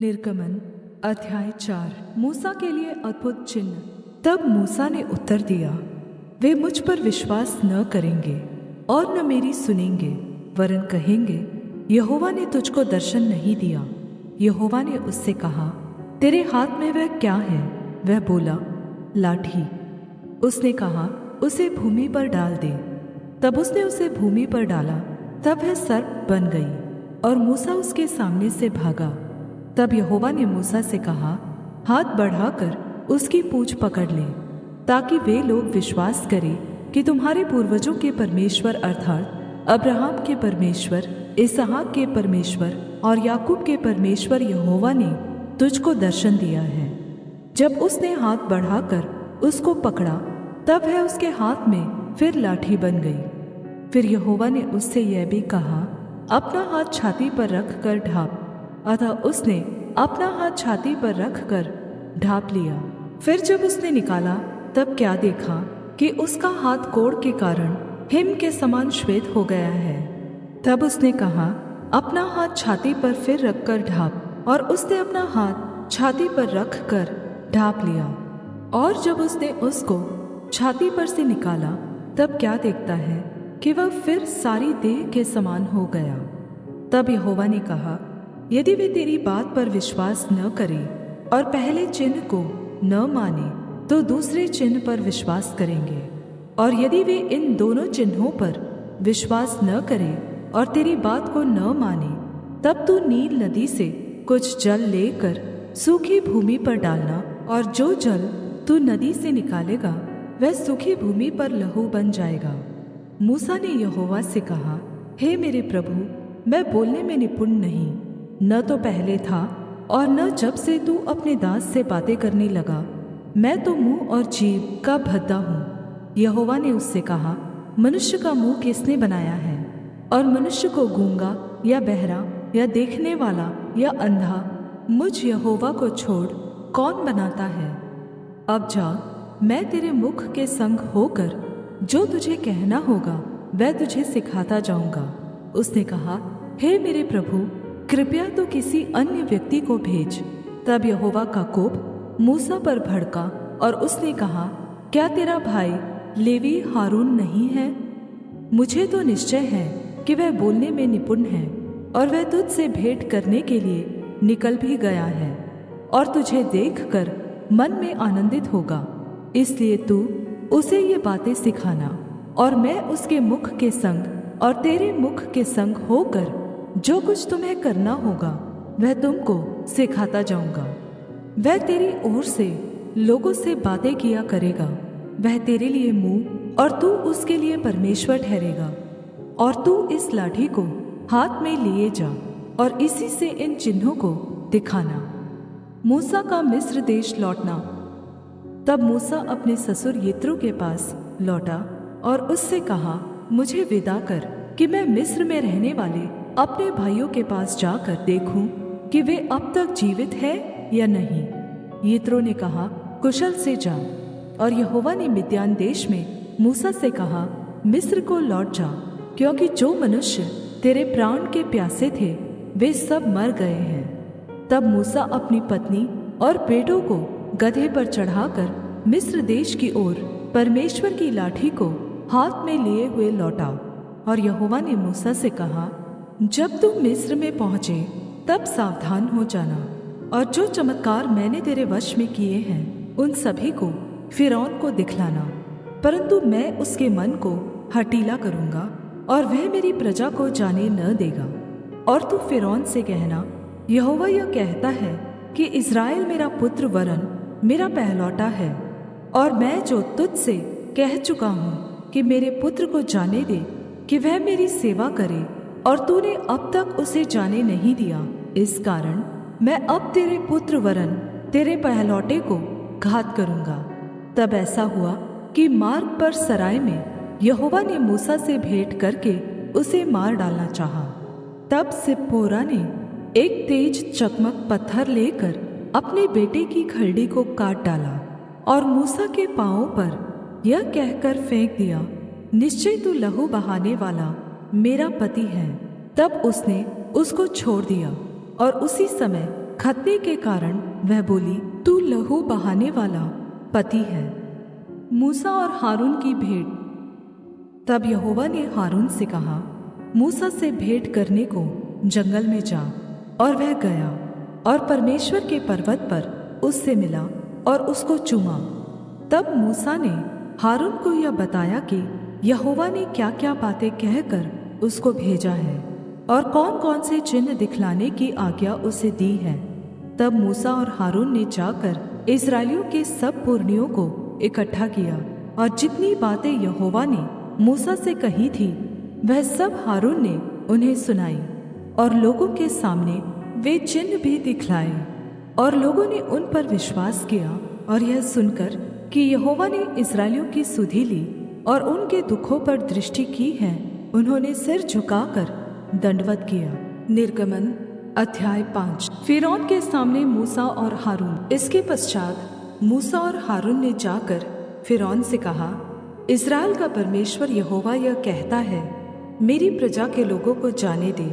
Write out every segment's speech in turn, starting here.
निर्गमन अध्याय 4। मूसा के लिए अद्भुत चिन्ह। तब मूसा ने उत्तर दिया, वे मुझ पर विश्वास न करेंगे और न मेरी सुनेंगे, वरन कहेंगे, यहोवा ने तुझको दर्शन नहीं दिया। यहोवा ने उससे कहा, तेरे हाथ में वह क्या है? वह बोला, लाठी। उसने कहा, उसे भूमि पर डाल दे। तब उसने उसे भूमि पर डाला, तब वह सर्प बन गई और मूसा उसके सामने से भागा। तब यहोवा ने मूसा से कहा, हाथ बढ़ाकर उसकी पूँछ पकड़ ले, ताकि वे लोग विश्वास करें कि तुम्हारे पूर्वजों के परमेश्वर अर्थात अब्राहम के परमेश्वर, इसहाक के परमेश्वर और याकूब के परमेश्वर यहोवा ने तुझको दर्शन दिया है। जब उसने हाथ बढ़ाकर उसको पकड़ा, तब वह उसके हाथ में फिर लाठी बन गई। फिर यहोवा ने उससे यह भी कहा, अपना हाथ छाती पर रख कर ढाँप। अतः उसने अपना हाथ छाती पर रख कर ढाँप लिया। फिर जब उसने निकाला, तब क्या देखा कि उसका हाथ कोढ़ के कारण हिम के समान श्वेत हो गया है। तब उसने कहा, अपना हाथ छाती पर फिर रख कर ढाँप। और उसने अपना हाथ छाती पर रख कर ढाँप लिया। और जब उसने उसको छाती पर से निकाला, तब क्या देखता है कि वह फिर सारी देह के समान हो गया। तब यहोवा ने कहा, यदि वे तेरी बात पर विश्वास न करें और पहले चिन्ह को न माने, तो दूसरे चिन्ह पर विश्वास करेंगे। और यदि वे इन दोनों चिन्हों पर विश्वास न करें और तेरी बात को न माने, तब तू नील नदी से कुछ जल लेकर सूखी भूमि पर डालना, और जो जल तू नदी से निकालेगा वह सूखी भूमि पर लहू बन जाएगा। मूसा ने यहोवा से कहा, हे मेरे प्रभु, मैं बोलने में निपुण नहीं, न तो पहले था और न जब से तू अपने दास से बातें करने लगा। मैं तो मुंह और जीभ का भद्दा हूँ। यहोवा ने उससे कहा, मनुष्य का मुंह किसने बनाया है? और मनुष्य को गूंगा या बहरा या देखने वाला या अंधा मुझ यहोवा को छोड़ कौन बनाता है? अब जा, मैं तेरे मुख के संग होकर जो तुझे कहना होगा वह तुझे सिखाता जाऊंगा। उसने कहा, हे मेरे प्रभु, कृपया तो किसी अन्य व्यक्ति को भेज। तब यहोवा का कोप मूसा पर भड़का और उसने कहा, क्या तेरा भाई लेवी हारून नहीं है? मुझे तो निश्चय है कि वह बोलने में निपुण है, और वह तुझसे भेंट करने के लिए निकल भी गया है, और तुझे देखकर मन में आनंदित होगा। इसलिए तू उसे ये बातें सिखाना, और मैं उसके मुख के संग और तेरे मुख के संग होकर जो कुछ तुम्हें करना होगा वह तुमको सिखाता जाऊंगा। वह तेरी ओर से लोगों से बातें किया करेगा। वह तेरे लिए मुँह और तू उसके लिए परमेश्वर ठहरेगा। और तू इस लाठी को हाथ में लिए जा और इसी से इन चिन्हों को दिखाना। मूसा का मिस्र देश लौटना। तब मूसा अपने ससुर यित्रो के पास लौटा और उससे कहा, मुझे विदा कर कि मैं मिस्र में रहने वाले अपने भाइयों के पास जाकर देखूं कि वे अब तक जीवित हैं या नहीं। यित्रो ने कहा, कुशल से जा। और यहोवा ने मिद्यान देश में मूसा से कहा, मिस्र को लौट जा, क्योंकि जो मनुष्य तेरे प्राण के प्यासे थे वे सब मर गए हैं। तब मूसा अपनी पत्नी और बेटों को गधे पर चढ़ाकर मिस्र देश की ओर परमेश्वर की लाठी को हाथ में लिए हुए लौटा। और यहोवा ने मूसा से कहा, जब तू मिस्र में पहुँचे तब सावधान हो जाना, और जो चमत्कार मैंने तेरे वश में किए हैं उन सभी को फिरौन को दिखलाना। परंतु मैं उसके मन को हठीला करूँगा और वह मेरी प्रजा को जाने न देगा। और तू फिरौन से कहना, यहोवा यह कहता है कि इस्राएल मेरा पुत्र वरन मेरा पहलौटा है, और मैं जो तुझ से कह चुका हूँ कि मेरे पुत्र को जाने दे कि वह मेरी सेवा करे, और तूने अब तक उसे जाने नहीं दिया, इस कारण मैं अब तेरे पुत्र वरन तेरे पहलौटे को घात करूँगा। तब ऐसा हुआ कि मार्ग पर सराय में यहोवा ने मूसा से भेंट करके उसे मार डालना चाहा। तब सिप्पोरा ने एक तेज चकमक पत्थर लेकर अपने बेटे की खलड़ी को काट डाला और मूसा के पाँवों पर यह कहकर फेंक दिया, निश्चय तू लहू बहाने वाला मेरा पति है। तब उसने उसको छोड़ दिया, और उसी समय खतने के कारण वह बोली, तू लहू बहाने वाला पति है। मूसा और हारून की भेंट। तब यहोवा ने हारून से कहा, मूसा से भेंट करने को जंगल में जा। और वह गया और परमेश्वर के पर्वत पर उससे मिला और उसको चूमा। तब मूसा ने हारून को यह बताया कि यहोवा ने क्या क्या बातें कहकर उसको भेजा है और कौन कौन से चिन्ह दिखलाने की आज्ञा उसे दी है। तब मूसा और हारून ने जाकर इस्राएलियों के सब पुरनियों को इकट्ठा किया और जितनी बातें यहोवा ने मूसा से कही थी वह सब हारून ने उन्हें सुनाई। और लोगों के सामने वे चिन्ह भी दिखलाए। और लोगों ने उन पर विश्वास किया और यह सुनकर कि यहोवा ने इस्राएलियों की सुधि ली और उनके दुखों पर दृष्टि की है, उन्होंने सिर झुकाकर दंडवत किया। निर्गमन अध्याय 5। फिरौन के सामने मूसा और हारून। इसके पश्चात मूसा और हारून ने जाकर फिरौन से कहा, इस्राएल का परमेश्वर यहोवा यह कहता है, मेरी प्रजा के लोगों को जाने दे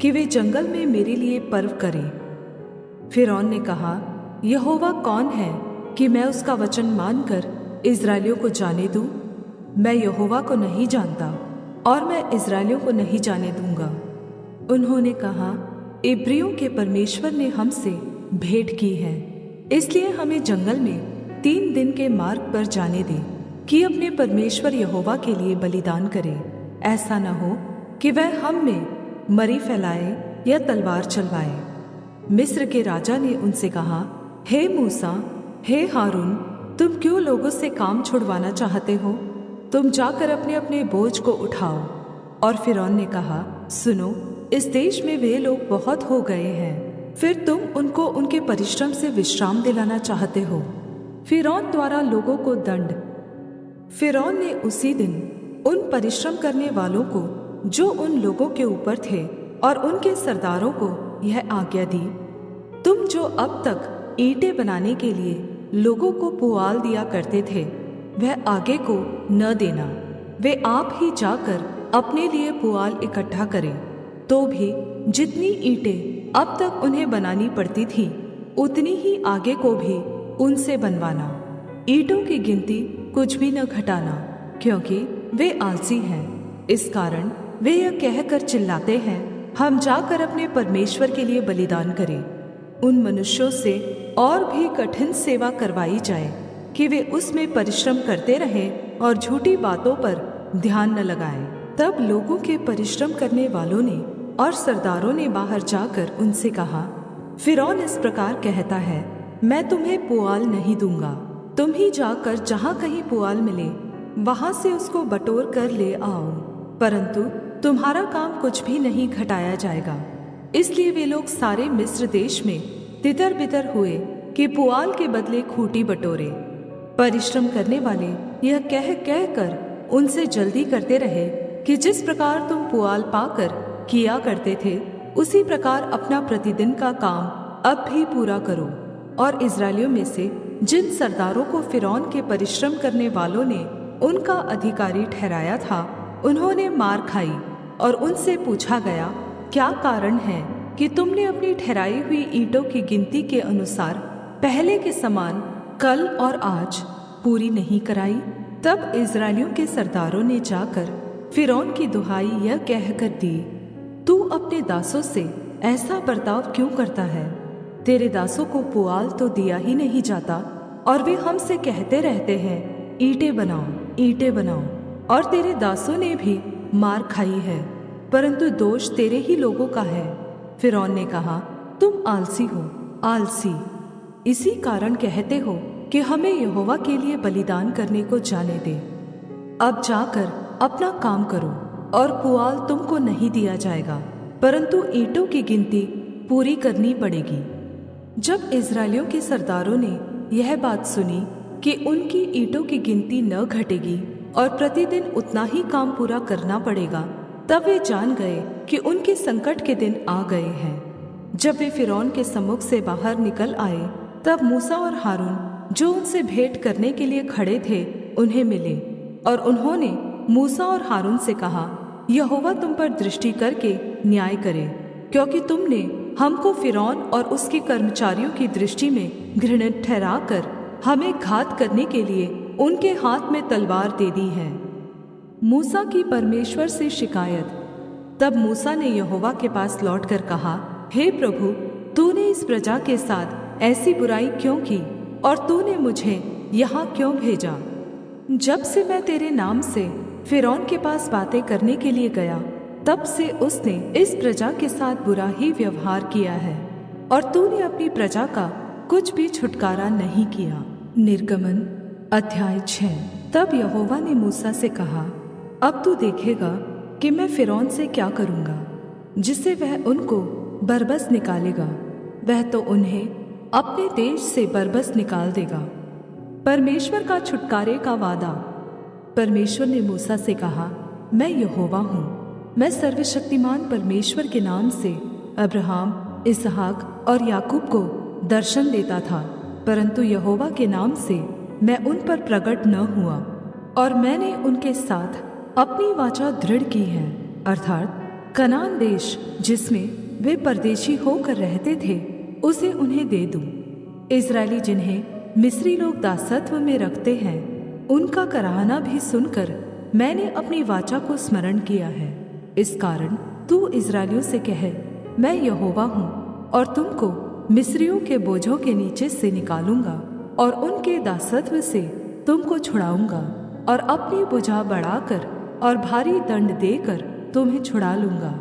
कि वे जंगल में मेरे लिए पर्व करें। फिरौन ने कहा, यहोवा कौन है कि मैं उसका वचन मानकर इस्राएलियों को जाने दूं? मैं यहोवा को नहीं जानता और मैं इस्राएलियों को नहीं जाने दूंगा। उन्होंने कहा, इब्रियों के परमेश्वर ने हमसे भेंट की है, इसलिए हमें जंगल में 3 दिन के मार्ग पर जाने दे कि अपने परमेश्वर यहोवा के लिए बलिदान करें। ऐसा न हो कि वह हम में मरी फैलाए या तलवार चलवाए। मिस्र के राजा ने उनसे कहा, हे मूसा, हे हारून, तुम क्यों लोगों से काम छुड़वाना चाहते हो? तुम जाकर अपने अपने बोझ को उठाओ। और फिरौन ने कहा, सुनो, इस देश में वे लोग बहुत हो गए हैं, फिर तुम उनको उनके परिश्रम से विश्राम दिलाना चाहते हो। फिरौन द्वारा लोगों को दंड। फिरौन ने उसी दिन उन परिश्रम करने वालों को जो उन लोगों के ऊपर थे और उनके सरदारों को यह आज्ञा दी, तुम जो अब तक ईंटें बनाने के लिए लोगों को पुआल दिया करते थे वह आगे को न देना। वे आप ही जाकर अपने लिए पुआल इकट्ठा करें। तो भी जितनी ईंटें अब तक उन्हें बनानी पड़ती थी उतनी ही आगे को भी उनसे बनवाना। ईंटों की गिनती कुछ भी न घटाना, क्योंकि वे आलसी हैं। इस कारण वे यह कहकर चिल्लाते हैं, हम जाकर अपने परमेश्वर के लिए बलिदान करें। उन मनुष्यों से और भी कठिन सेवा करवाई जाए कि वे उसमें परिश्रम करते रहें और झूठी बातों पर ध्यान न लगाएं। तब लोगों के परिश्रम करने वालों ने और सरदारों ने बाहर जाकर उनसे कहा, फिरौन इस प्रकार कहता है, मैं तुम्हें पुआल नहीं दूंगा। तुम ही जाकर जहाँ कहीं पुआल मिले वहां से उसको बटोर कर ले आओ, परंतु तुम्हारा काम कुछ भी नहीं घटाया जाएगा। इसलिए वे लोग सारे मिस्र देश में तितर बितर हुए कि पुआल के बदले खूंटी बटोरे। परिश्रम करने वाले यह कह कह कर उनसे जल्दी करते रहे कि जिस प्रकार तुम पुआल पाकर किया करते थे उसी प्रकार अपना प्रतिदिन का काम अब भी पूरा करो। और इस्राएलियों में से जिन सरदारों को फिरौन के परिश्रम करने वालों ने उनका अधिकारी ठहराया था उन्होंने मार खाई। और उनसे पूछा गया, क्या कारण है कि तुमने अपनी ठहराई हुई ईंटों की गिनती के अनुसार पहले के समान कल और आज पूरी नहीं कराई? तब इस्राएलियों के सरदारों ने जाकर फिरौन की दुहाई यह कहकर दी, तू अपने दासों से ऐसा बर्ताव क्यों करता है? तेरे दासों को पुआल तो दिया ही नहीं जाता और वे हमसे कहते रहते हैं, ईंटें बनाओ, ईंटें बनाओ। और तेरे दासों ने भी मार खाई है, परंतु दोष तेरे ही लोगों का है। फिरौन ने कहा, तुम आलसी हो, आलसी। इसी कारण कहते हो कि हमें यहोवा के लिए बलिदान करने को जाने दे। अब जाकर अपना काम करो और पुआल तुमको नहीं दिया जाएगा, परंतु ईंटों की गिनती पूरी करनी पड़ेगी। जब इस्राएलियों के सरदारों ने यह बात सुनी कि उनकी ईंटों की गिनती न घटेगी और प्रतिदिन उतना ही काम पूरा करना पड़ेगा, तब वे जान गए कि उनके संकट के दिन आ गए हैं। जब वे फिरौन के सम्मुख से बाहर निकल आए, तब मूसा और हारून जो उनसे भेंट करने के लिए खड़े थे उन्हें मिले। और उन्होंने मूसा और हारून से कहा, यहोवा तुम पर दृष्टि करके न्याय करे, क्योंकि तुमने हमको फ़िरौन और उसके कर्मचारियों की दृष्टि में घृणित ठहराकर हमें घात करने के लिए उनके हाथ में तलवार दे दी है। मूसा की परमेश्वर से शिकायत। तब मूसा ने यहोवा के पास लौटकर कहा, हे प्रभु, तूने इस प्रजा के साथ ऐसी बुराई क्यों की और तूने मुझे यहाँ क्यों भेजा? जब से मैं तेरे नाम से फ़िरौन के पास बातें करने के लिए गया, तब से उसने इस प्रजा के साथ बुरा ही व्यवहार किया है और तूने अपनी प्रजा का कुछ भी छुटकारा नहीं किया। निर्गमन अध्याय 6। तब यहोवा ने मूसा से कहा, अब तू देखेगा कि मैं फ़िरौन से क्या करूँगा, जिससे वह उनको बरबस निकालेगा। वह तो उन्हें अपने देश से बरबस निकाल देगा। परमेश्वर का छुटकारे का वादा। परमेश्वर ने मूसा से कहा, मैं यहोवा हूँ। मैं सर्वशक्तिमान परमेश्वर के नाम से अब्राहम, इसहाक और याकूब को दर्शन देता था, परंतु यहोवा के नाम से मैं उन पर प्रकट न हुआ और मैंने उनके साथ अपनी वाचा दृढ़ की है, अर्थात कनान देश जिसमें वे परदेशी होकर रहते थे, उसे उन्हें दे दूं। इस्राएली जिन्हें मिस्री लोग दासत्व में रखते हैं, उनका कराहना भी सुनकर मैंने अपनी वाचा को स्मरण किया है। इस कारण तू इस्राएलियों से कह, मैं यहोवा हूँ और तुमको मिस्रियों के बोझों के नीचे से निकालूंगा और उनके दासत्व से तुमको छुड़ाऊंगा और अपनी भुजा बढ़ाकर और भारी दंड देकर तुम्हें छुड़ा लूंगा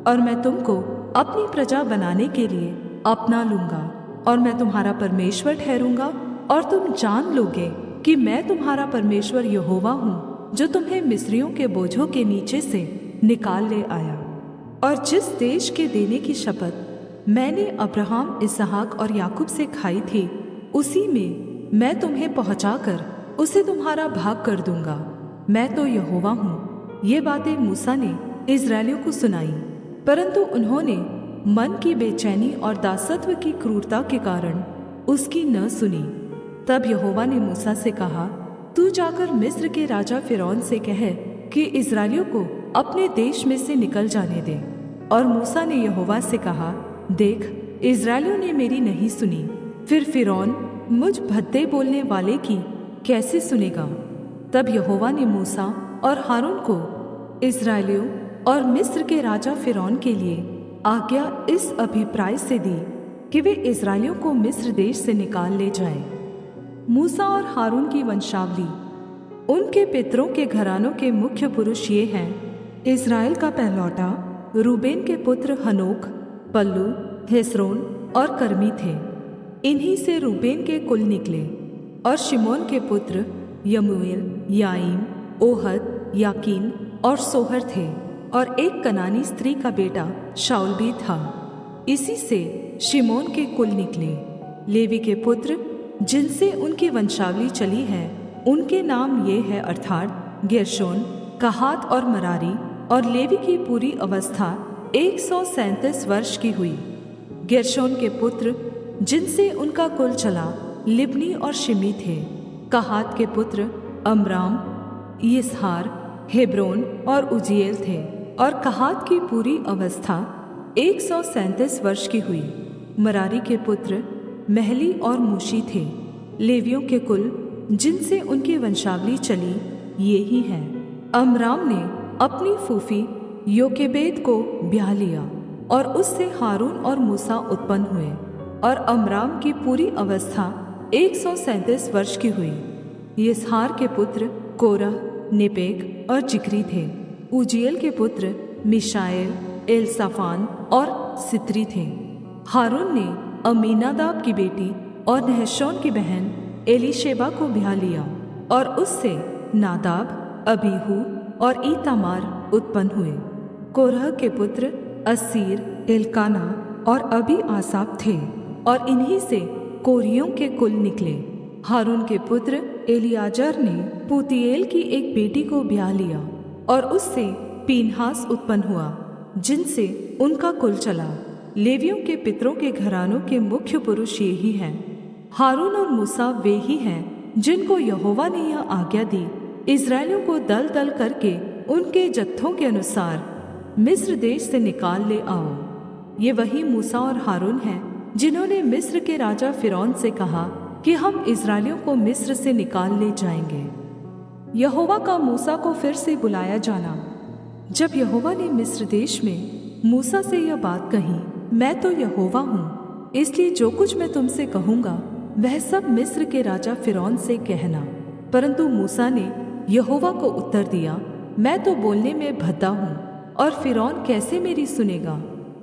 और मैं तुमको अपनी प्रजा बनाने के लिए अपना लूंगा और मैं तुम्हारा परमेश्वर ठहरूंगा और तुम जान लोगे कि मैं तुम्हारा परमेश्वर यहोवा हूँ, जो तुम्हें मिस्रियों के बोझों के नीचे से निकाल ले आया। और जिस देश के देने की शपथ मैंने अब्राहम, इसहाक और याकूब से खाई थी, उसी में मैं तुम्हें पहुँचाकर उसे तुम्हारा भाग कर दूंगा। मैं तो यहोवा हूँ। ये बातें मूसा ने इस्राएलियों को सुनाई, परंतु उन्होंने मन की बेचैनी और दासत्व की क्रूरता के कारण उसकी न सुनी। तब यहोवा ने मूसा से कहा, तू जाकर मिस्र के राजा फ़िरौन से कह कि इस्राएलियों को अपने देश में से निकल जाने दे। और मूसा ने यहोवा से कहा, देख, इस्राएलियों ने मेरी नहीं सुनी, फिर फ़िरौन मुझ भद्दे बोलने वाले की कैसे सुनेगा? तब यहोवा ने मूसा और हारून को इस्राएलियों और मिस्र के राजा फ़िरौन के लिए आज्ञा इस अभिप्राय से दी कि वे इस्राएलियों को मिस्र देश से निकाल ले जाएं। मूसा और हारून की वंशावली। उनके पितरों के घरानों के मुख्य पुरुष ये हैं: इस्राएल का पहलौठा रूबेन के पुत्र हनोक, पल्लू, हेस्रोन और कर्मी थे। इन्हीं से रूबेन के कुल निकले। और शिमोन के पुत्र यमूएल, याईम, ओहद, याकीन और सोहर थे। और एक कनानी स्त्री का बेटा शाऊल भी था। इसी से शिमोन के कुल निकले। लेवी के पुत्र जिनसे उनकी वंशावली चली है, उनके नाम ये है, अर्थात गेर्शोन, कहात और मरारी। और लेवी की पूरी अवस्था 137 वर्ष की हुई। गेर्शोन के पुत्र जिनसे उनका कुल चला, लिब्नी और शिमी थे। कहात के पुत्र अमराम, यिसहार, हेब्रोन और उजिएल थे। और कहात की पूरी अवस्था 137 वर्ष की हुई। मरारी के पुत्र महली और मूशी थे। लेवियों के कुल जिनसे उनकी वंशावली चली, ये ही हैं। अमराम ने अपनी फूफी योकेबेद को ब्याह लिया और उससे हारून और मूसा उत्पन्न हुए। और अमराम की पूरी अवस्था 137 वर्ष की हुई। यिसहार के पुत्र कोरह, नेपेग और जिक्री थे। उजिएल के पुत्र मिशाएल, एलसाफान और सित्री थे। हारून ने अमीनादाब की बेटी और नहशोन की बहन एलीशेबा को ब्याह लिया और उससे नादाब, अबीहू और ईतामार उत्पन्न हुए। कोरह के पुत्र अस्सीर, एल्काना और अबी आसाप थे और इन्हीं से कोरियों के कुल निकले। हारून के पुत्र एलियाजर ने पुतीएल की एक बेटी को ब्याह लिया और उससे पीनहास उत्पन्न हुआ, जिनसे उनका कुल चला। लेवियों के पितरों के घरानों के मुख्य पुरुष ये ही हैं। हारून और मूसा वे ही हैं जिनको यहोवा ने यह आज्ञा दी, इस्राएलियों को दल दल करके उनके जत्थों के अनुसार मिस्र देश से निकाल ले आओ। ये वही मूसा और हारून हैं जिन्होंने मिस्र के राजा फिरौन से कहा कि हम इस्राएलियों को मिस्र से निकाल ले जाएंगे। यहोवा का मूसा को फिर से बुलाया जाना। जब यहोवा ने मिस्र देश में मूसा से यह बात कही, मैं तो यहोवा हूँ, इसलिए जो कुछ मैं तुमसे कहूँगा वह सब मिस्र के राजा फिरौन से कहना। परंतु मूसा ने यहोवा को उत्तर दिया, मैं तो बोलने में भद्दा हूँ और फिरौन कैसे मेरी सुनेगा।